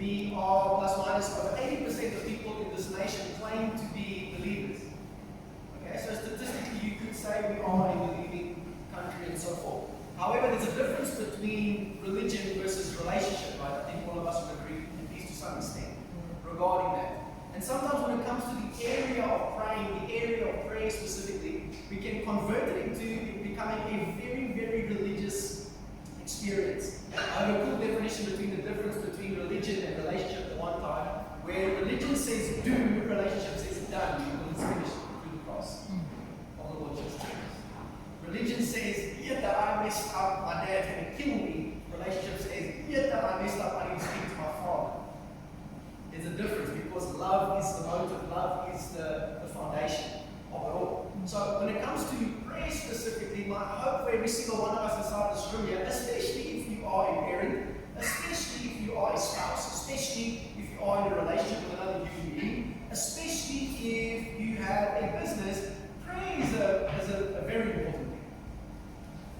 we are plus minus over 80% of people in this nation claim to be believers. Okay, so statistically you could say we are a believing country and so forth. However, there's a difference between religion versus relationship, right? I think all of us would agree, at least to some extent, regarding that. And sometimes when it comes to the area of praying, the area of prayer specifically, we can convert it into becoming a very, very religious experience. I have a cool definition between the difference between religion and relationship at one time, where religion says do, relationship says done, because it's finished through the cross of the Lord Jesus Christ. Religion says, yeah, that I messed up, my dad had to kill me. Relationship says, yeah, that I messed up, I need to speak to my father. There's a difference because love is the motive, love is the foundation of it all. So when it comes to prayer specifically, my hope for every single one of us inside this room here, especially if you are a parent, especially if you are a spouse, especially if you are in a relationship with another human being, especially if you have a business, prayer is a very important thing.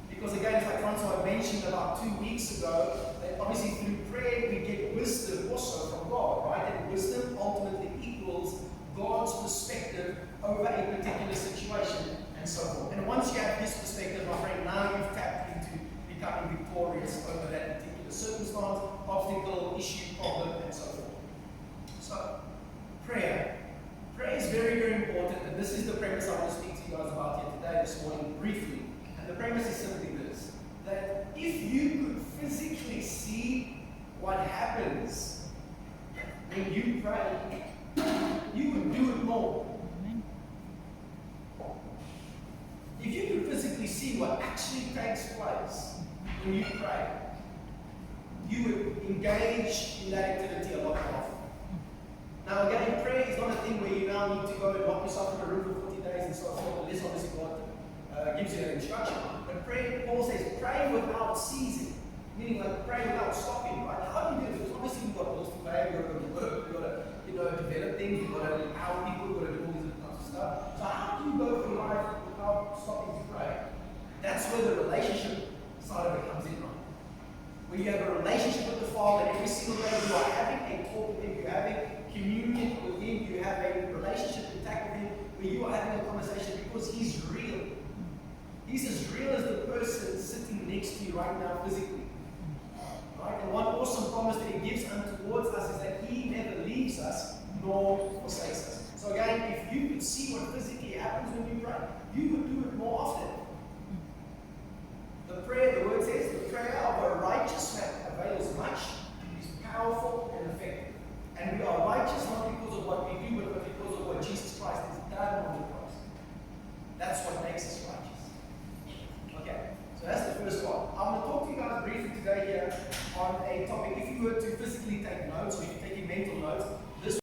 Because again, as like Francois mentioned about 2 weeks ago, that obviously through prayer we get wisdom also from God, right? And wisdom ultimately equals God's perspective over a particular situation and so forth. And once you have His perspective, my friend, now you've tapped into becoming victorious over that particular circumstance, obstacle, issue, problem, and so forth. So, prayer. Prayer is very, very important, and this is the premise I want to speak to you guys about here today, this morning, briefly. And the premise is simply this, that if you could physically see what happens when you pray, you would do it more. If you could physically see what actually takes place when you pray, you would engage in that activity a lot more often. Now again, prayer is not a thing where you now need to go and lock yourself in a room for 40 days and so forth, unless obviously God gives you an instruction. But prayer, Paul says, pray without ceasing, meaning like pray without stopping, right? How do you do it? Because obviously we've got bills to pay, we've got to go to work, we've got to develop things, we've got to empower people, we've got to do all these kinds of stuff. So how do you go through life without stopping to pray? That's where the relationship side of it comes in, right? Where you have a relationship with the Father, and every single day you are having a talk with Him, you're having communion with Him, you have a relationship intact with Him, where you are having a conversation because He's real. He's as real as the person sitting next to you right now physically. Right? And one awesome promise that He gives towards us is that He never leaves us nor forsakes us. So again, if you could see what physically happens when you pray, you would do it more often. The prayer, the word says, the prayer of a righteous man avails much, is powerful and effective. And we are righteous not because of what we do, but because of what Jesus Christ has done on the cross. That's what makes us righteous. Okay, so that's the first one. I'm going to talk to you guys briefly today here on a topic. If you were to physically take notes, or if you're taking